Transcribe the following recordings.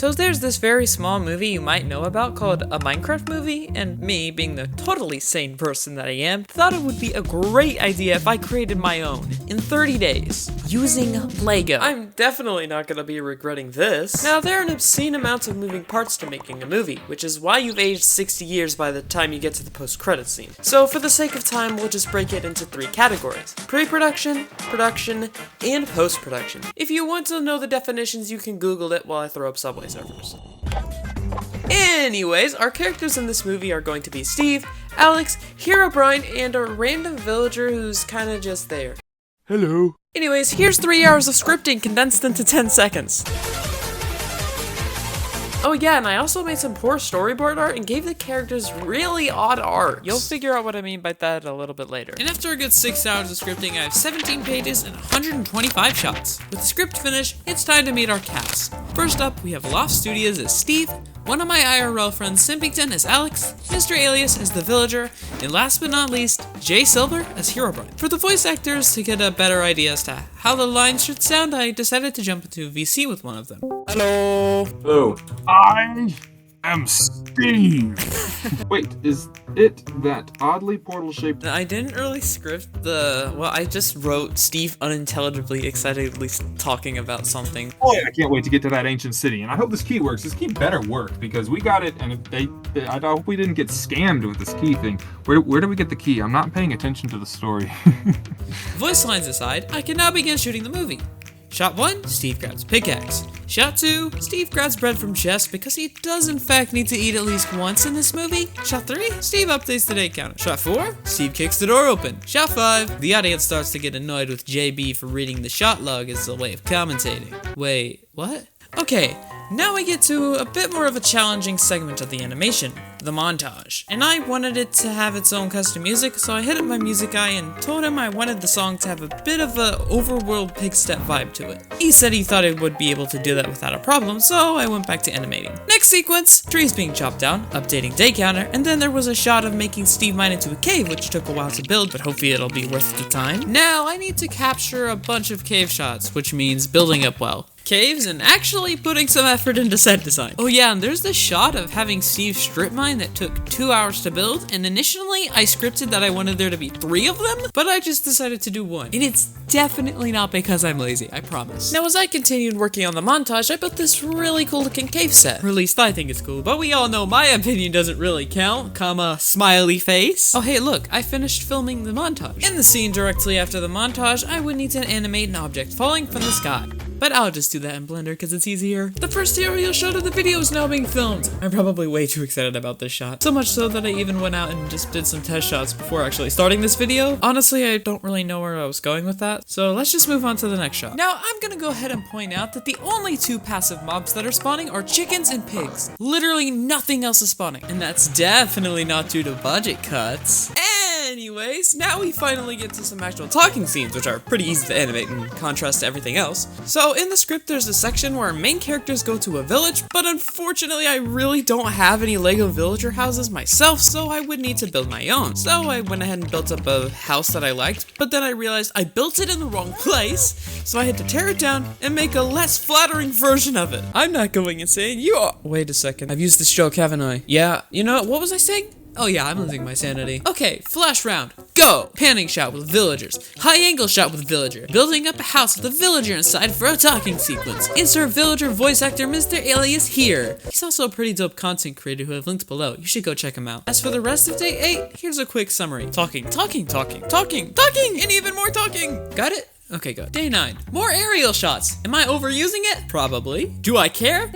So there's this very small movie you might know about called a Minecraft movie, and me, being the totally sane person that I am, thought it would be a great idea if I created my own in 30 days using Lego. I'm definitely not gonna be regretting this. Now, there are an obscene amount of moving parts to making a movie, which is why you've aged 60 years by the time you get to the post-credits scene. So for the sake of time, we'll just break it into 3 categories: pre-production, production, and post-production. If you want to know the definitions, you can Google it while I throw up Subway surfers. Anyways, our characters in this movie are going to be Steve, Alex, Herobrine, and a random villager who's kinda just there. Hello. Anyways, here's 3 hours of scripting condensed into 10 seconds. Oh yeah, and I also made some poor storyboard art and gave the characters really odd art. You'll figure out what I mean by that a little bit later. And after a good 6 hours of scripting, I have 17 pages and 125 shots. With the script finished, it's time to meet our cast. First up, we have Loft Studios as Steve, one of my IRL friends Simpington as Alex, Mr. Alias as the villager, and last but not least, Jay Silver as Herobrine. For the voice actors, to get a better idea as to how the lines should sound, I decided to jump into VC with one of them. Hello. Hello. I am Steve. Wait, is it that oddly portal-shaped? I didn't really script I just wrote Steve unintelligibly, excitedly talking about something. Boy, I can't wait to get to that ancient city, and I hope this key works. This key better work, because we got it, and I hope we didn't get scammed with this key thing. Where do we get the key? I'm not paying attention to the story. Voice lines aside, I can now begin shooting the movie. Shot 1, Steve grabs pickaxe. Shot 2, Steve grabs bread from chest because he does in fact need to eat at least once in this movie. Shot 3, Steve updates the day counter. Shot 4, Steve kicks the door open. Shot 5, the audience starts to get annoyed with JB for reading the shot log as a way of commentating. Wait, what? Okay, now we get to a bit more of a challenging segment of the animation, the montage. And I wanted it to have its own custom music, so I hit up my music guy and told him I wanted the song to have a bit of a overworld pig step vibe to it. He said he thought it would be able to do that without a problem, so I went back to animating. Next sequence, trees being chopped down, updating day counter, and then there was a shot of making Steve mine into a cave, which took a while to build, but hopefully it'll be worth the time. Now I need to capture a bunch of cave shots, which means building up well. Caves and actually putting some effort into set design. Oh yeah, and there's this shot of having Steve strip mine that took 2 hours to build, and initially I scripted that I wanted there to be 3 of them, but I just decided to do 1. And it's definitely not because I'm lazy, I promise. Now as I continued working on the montage, I built this really cool looking cave set. Or at least I think it's cool, but we all know my opinion doesn't really count, comma, smiley face. Oh hey look, I finished filming the montage. In the scene directly after the montage, I would need to animate an object falling from the sky. But I'll just do that in Blender because it's easier. The first aerial shot of the video is now being filmed. I'm probably way too excited about this shot. So much so that I even went out and just did some test shots before actually starting this video. Honestly, I don't really know where I was going with that. So let's just move on to the next shot. Now, I'm gonna go ahead and point out that the only 2 passive mobs that are spawning are chickens and pigs. Literally nothing else is spawning. And that's definitely not due to budget cuts. Anyways, now we finally get to some actual talking scenes, which are pretty easy to animate in contrast to everything else. So in the script, there's a section where our main characters go to a village, but unfortunately, I really don't have any Lego villager houses myself, so I would need to build my own. So I went ahead and built up a house that I liked, but then I realized I built it in the wrong place, so I had to tear it down and make a less flattering version of it. I'm not going insane, you are- Wait a second, I've used this joke, haven't I? Yeah, you know, what was I saying? Oh yeah, I'm losing my sanity. Okay, flash round. Go! Panning shot with villagers. High angle shot with villager. Building up a house with a villager inside for a talking sequence. Insert villager voice actor Mr. Alias here. He's also a pretty dope content creator who I've linked below. You should go check him out. As for the rest of day 8, here's a quick summary. Talking, talking, talking, talking, talking, and even more talking. Got it? Okay, good. Day 9. More aerial shots. Am I overusing it? Probably. Do I care?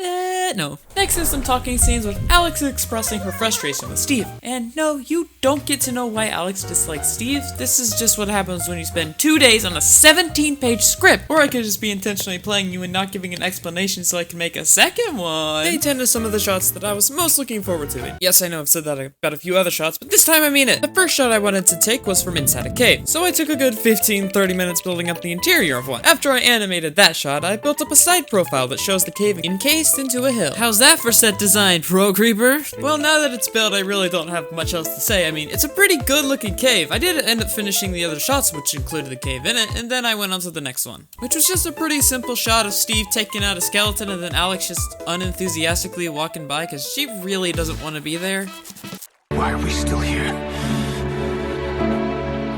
No. Next is some talking scenes with Alex expressing her frustration with Steve. And no, you don't get to know why Alex dislikes Steve. This is just what happens when you spend 2 days on a 17-page script. Or I could just be intentionally playing you and not giving an explanation so I can make a second one. Day 10 is some of the shots that I was most looking forward to. And yes, I know I've said that about a few other shots, but this time I mean it. The first shot I wanted to take was from inside a cave. So I took a good 15-30 minutes building up the interior of one. After I animated that shot, I built up a side profile that shows the cave encased into a hill. How's that for set design, Pro Creeper? Well, now that it's built, I really don't have much else to say. I mean, it's a pretty good looking cave. I did end up finishing the other shots, which included the cave in it, and then I went on to the next one, which was just a pretty simple shot of Steve taking out a skeleton and then Alex just unenthusiastically walking by because she really doesn't want to be there. Why are we still here?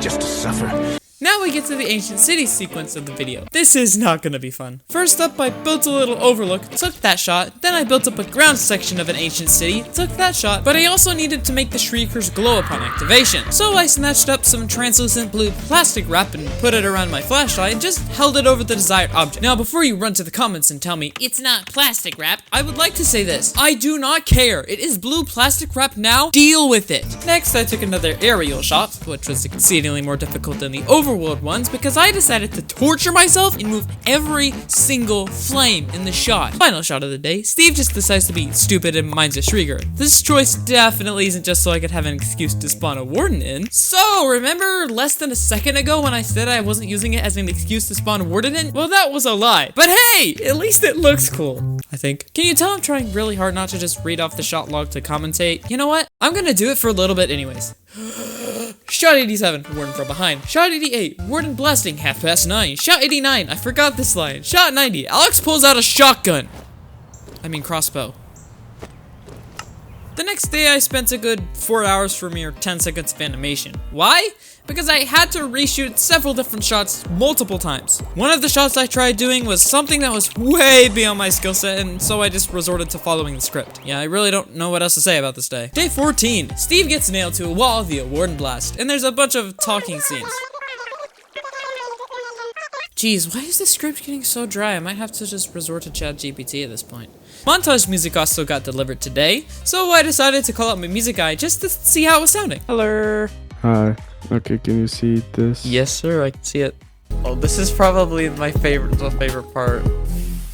Just to suffer? Now we get to the ancient city sequence of the video. This is not gonna be fun. First up, I built a little overlook, took that shot, then I built up a ground section of an ancient city, took that shot, but I also needed to make the shriekers glow upon activation. So I snatched up some translucent blue plastic wrap and put it around my flashlight and just held it over the desired object. Now before you run to the comments and tell me it's not plastic wrap, I would like to say this. I do not care. It is blue plastic wrap now. Deal with it. Next, I took another aerial shot, which was exceedingly more difficult than the overworld ones because I decided to torture myself and move every single flame in the shot. Final shot of the day, Steve just decides to be stupid and mines a shrieker. This choice definitely isn't just so I could have an excuse to spawn a warden in. So, remember less than a second ago when I said I wasn't using it as an excuse to spawn a warden in? Well, that was a lie. But hey, at least it looks cool, I think. Can you tell I'm trying really hard not to just read off the shot log to commentate? You know what? I'm gonna do it for a little bit anyways. Shot 87, warden from behind. Shot 88, warden blasting, 9:30. Shot 89, I forgot this line. Shot 90, Alex pulls out a shotgun. I mean crossbow. The next day I spent a good 4 hours for mere 10 seconds of animation. Why? Because I had to reshoot several different shots multiple times. One of the shots I tried doing was something that was way beyond my skill set, and so I just resorted to following the script. Yeah, I really don't know what else to say about this day. Day 14, Steve gets nailed to a wall via warden blast, and there's a bunch of talking scenes. Jeez, why is this script getting so dry? I might have to just resort to ChatGPT at this point. Montage music also got delivered today, so I decided to call up my music guy just to see how it was sounding. Hello. Hi. Okay, can you see this? Yes, sir, I can see it. Oh, this is probably my favorite part.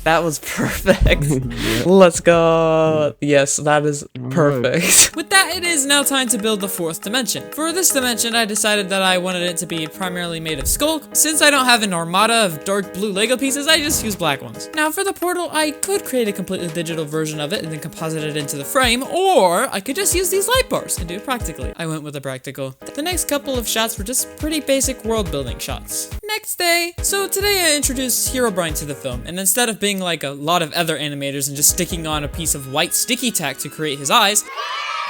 That was perfect. Yeah. Let's go. Yes, that is perfect. Right. With that, it is now time to build the fourth dimension. For this dimension, I decided that I wanted it to be primarily made of skull. Since I don't have an armada of dark blue Lego pieces, I just use black ones. Now, for the portal, I could create a completely digital version of it and then composite it into the frame, or I could just use these light bars and do it practically. I went with the practical. The next couple of shots were just pretty basic world building shots. Next day. So today I introduced Herobrine to the film, and instead of being like a lot of other animators and just sticking on a piece of white sticky tack to create his eyes,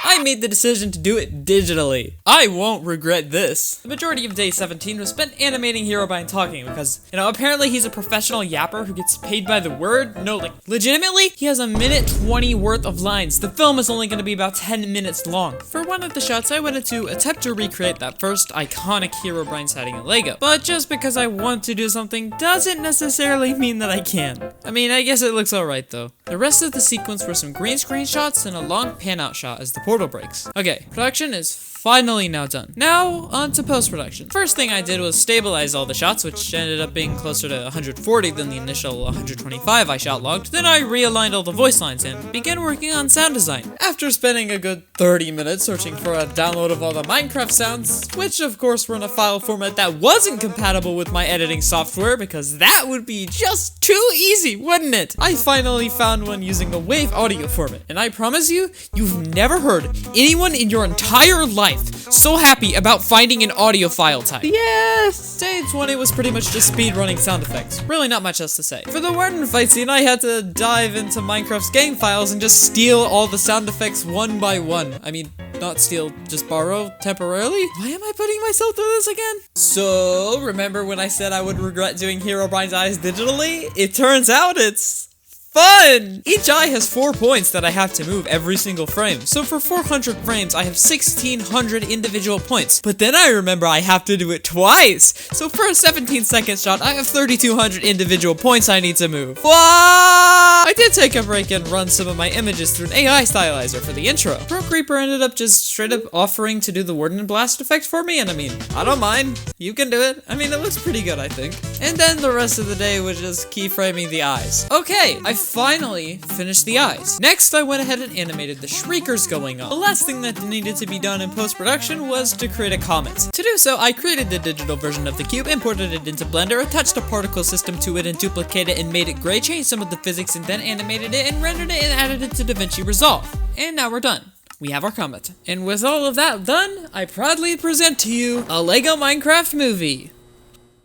I made the decision to do it digitally. I won't regret this. The majority of day 17 was spent animating Herobrine talking because, you know, apparently he's a professional yapper who gets paid by the word. No, like, legitimately, he has a minute 20 worth of lines. The film is only going to be about 10 minutes long. For one of the shots, I wanted to attempt to recreate that first iconic Herobrine sighting in Lego. But just because I want to do something doesn't necessarily mean that I can. I mean, I guess it looks alright though. The rest of the sequence were some green screen shots and a long pan out shot as the portal breaks. Okay, production is finally now done. Now, on to post-production. First thing I did was stabilize all the shots, which ended up being closer to 140 than the initial 125 I shot logged. Then I realigned all the voice lines and began working on sound design. After spending a good 30 minutes searching for a download of all the Minecraft sounds, which of course were in a file format that wasn't compatible with my editing software because that would be just too easy, wouldn't it? I finally found one using a WAV audio format, and I promise you, you've never heard anyone in your entire life so happy about finding an audio file type. Yes! Day 20 was pretty much just speedrunning sound effects. Really not much else to say. For the warden fight scene, I had to dive into Minecraft's game files and just steal all the sound effects one by one. I mean, not steal, just borrow temporarily? Why am I putting myself through this again? So, remember when I said I would regret doing Herobrine's eyes digitally? It turns out it's fun! Each eye has 4 points that I have to move every single frame. So for 400 frames, I have 1,600 individual points. But then I remember I have to do it twice. So for a 17-second shot, I have 3,200 individual points I need to move. What? I did take a break and run some of my images through an AI stylizer for the intro. Pro Creeper ended up just straight up offering to do the Warden Blast effect for me, and I mean, I don't mind. You can do it. I mean, it looks pretty good, I think. And then the rest of the day was just keyframing the eyes. Okay, I finally finished the eyes. Next, I went ahead and animated the shriekers going on. The last thing that needed to be done in post-production was to create a comet. To do so, I created the digital version of the cube, imported it into Blender, attached a particle system to it and duplicated it and made it gray, changed some of the physics and then animated it and rendered it and added it to DaVinci Resolve. And now we're done. We have our comet. And with all of that done, I proudly present to you a LEGO Minecraft movie.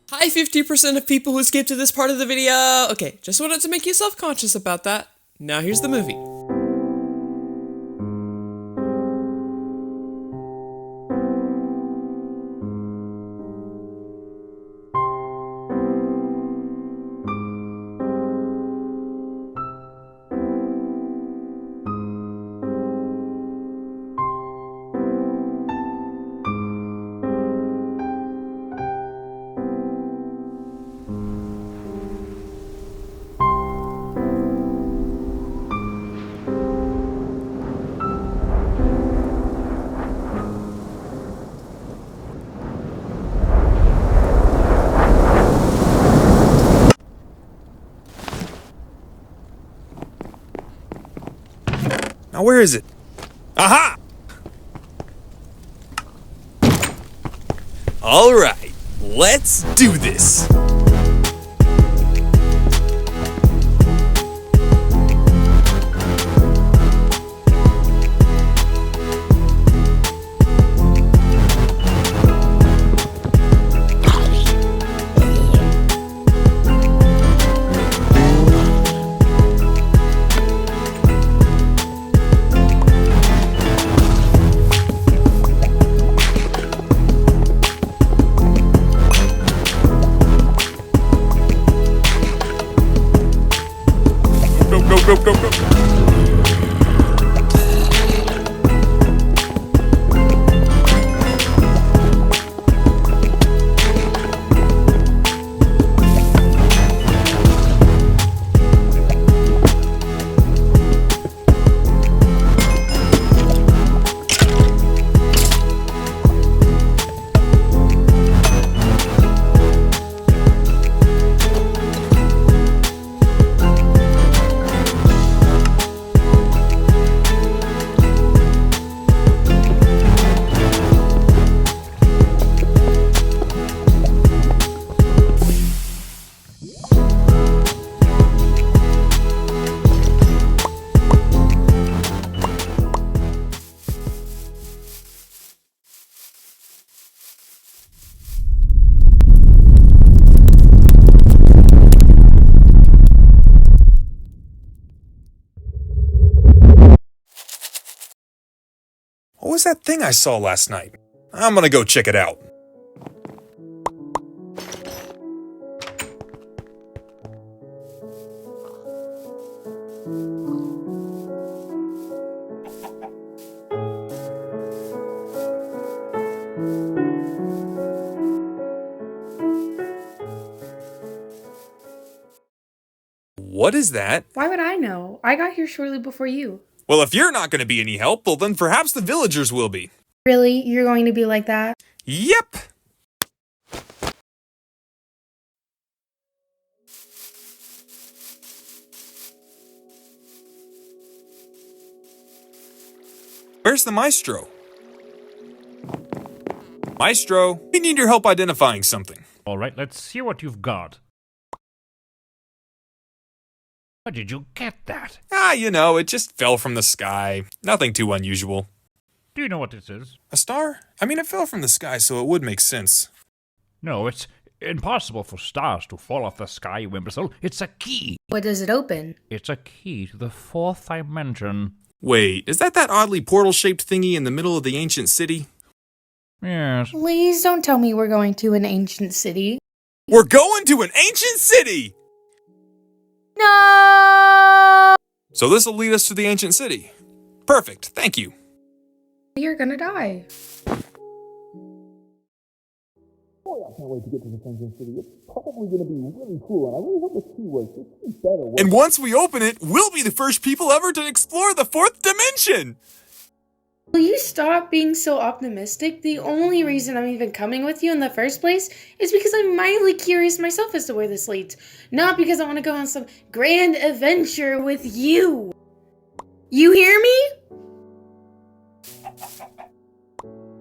Hi 50% of people who skipped to this part of the video. Okay, just wanted to make you self-conscious about that. Now here's the movie. Now where is it? Aha! All right, let's do this. Go. What was that thing I saw last night? I'm gonna go check it out. What is that? Why would I know? I got here shortly before you. Well, if you're not going to be any help, well then perhaps the villagers will be. Really? You're going to be like that? Yep! Where's the maestro? Maestro, we need your help identifying something. All right, let's see what you've got. Where did you get that? You know, it just fell from the sky. Nothing too unusual. Do you know what this is? A star? I mean, it fell from the sky, so it would make sense. No, it's impossible for stars to fall off the sky, you imbecile. It's a key. What does it open? It's a key to the fourth dimension. Wait, is that oddly portal-shaped thingy in the middle of the ancient city? Yes. Please don't tell me we're going to an ancient city. We're going to an ancient city! No! So this'll lead us to the ancient city. Perfect, thank you. You're gonna die. And once we open it, we'll be the first people ever to explore the fourth dimension! Will you stop being so optimistic? The only reason I'm even coming with you in the first place is because I'm mildly curious myself as to where this leads. Not because I want to go on some grand adventure with you. You hear me?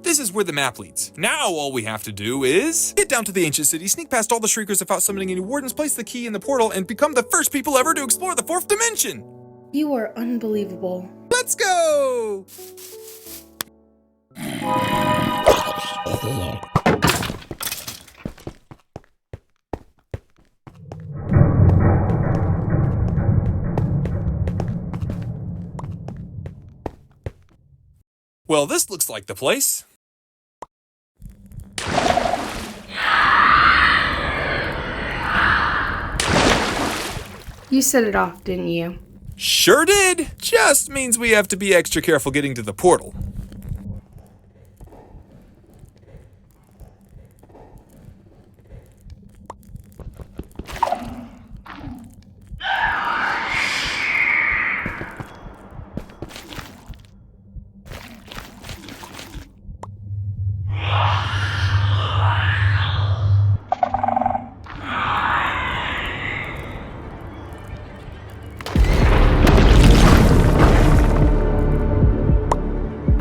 This is where the map leads. Now all we have to do is get down to the ancient city, sneak past all the shriekers without summoning any wardens, place the key in the portal, and become the first people ever to explore the 4th dimension. You are unbelievable. Let's go! Well, this looks like the place. You set it off, didn't you? Sure did. Just means we have to be extra careful getting to the portal.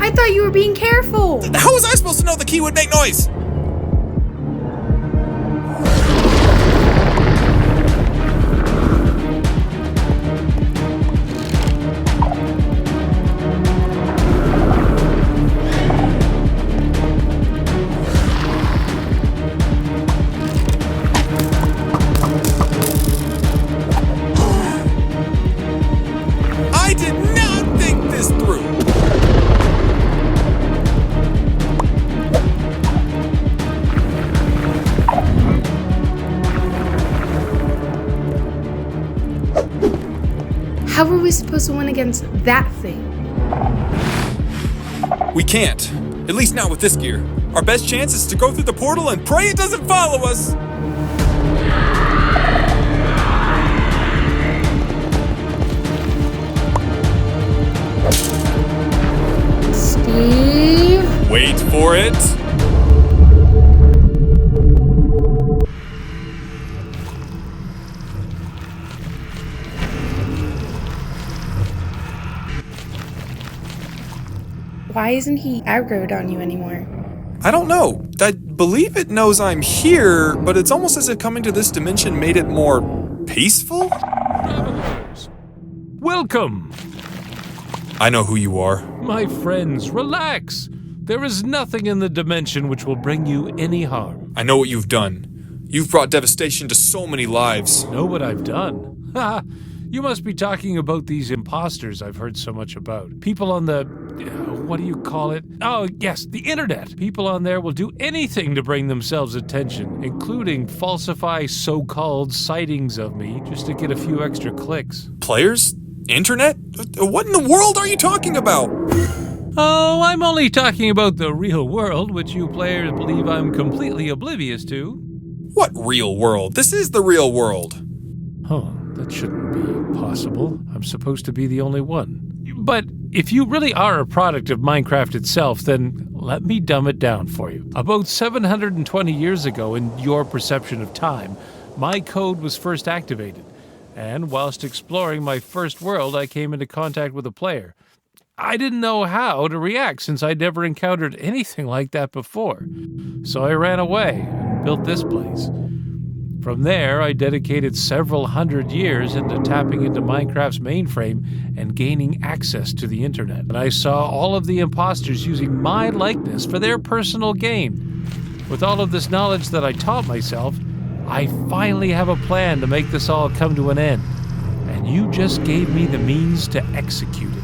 I thought you were being careful. How was I supposed to know the key would make noise? I did not think this through. How are we supposed to win against that thing? We can't. At least not with this gear. Our best chance is to go through the portal and pray it doesn't follow us. Steve? Wait for it. Why isn't he aggroed on you anymore? I don't know. I believe it knows I'm here, but it's almost as if coming to this dimension made it more peaceful? Travelers, welcome. I know who you are. My friends, relax. There is nothing in the dimension which will bring you any harm. I know what you've done. You've brought devastation to so many lives. Know what I've done? Ha! You must be talking about these imposters I've heard so much about. People on the... what do you call it? Oh, yes, the internet. People on there will do anything to bring themselves attention, including falsify so-called sightings of me just to get a few extra clicks. Players? Internet? What in the world are you talking about? Oh, I'm only talking about the real world, which you players believe I'm completely oblivious to. What real world? This is the real world. Oh, that shouldn't be possible. I'm supposed to be the only one. But if you really are a product of Minecraft itself, then let me dumb it down for you. About 720 years ago, in your perception of time, my code was first activated. And whilst exploring my first world, I came into contact with a player. I didn't know how to react since I'd never encountered anything like that before. So I ran away and built this place. From there, I dedicated several hundred years into tapping into Minecraft's mainframe and gaining access to the internet. And I saw all of the imposters using my likeness for their personal gain. With all of this knowledge that I taught myself, I finally have a plan to make this all come to an end. And you just gave me the means to execute it.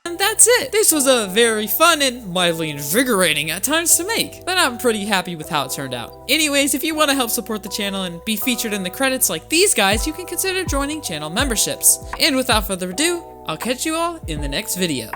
And that's it! This was a very fun and mildly invigorating at times to make, but I'm pretty happy with how it turned out. Anyways, if you want to help support the channel and be featured in the credits like these guys, you can consider joining channel memberships. And without further ado, I'll catch you all in the next video.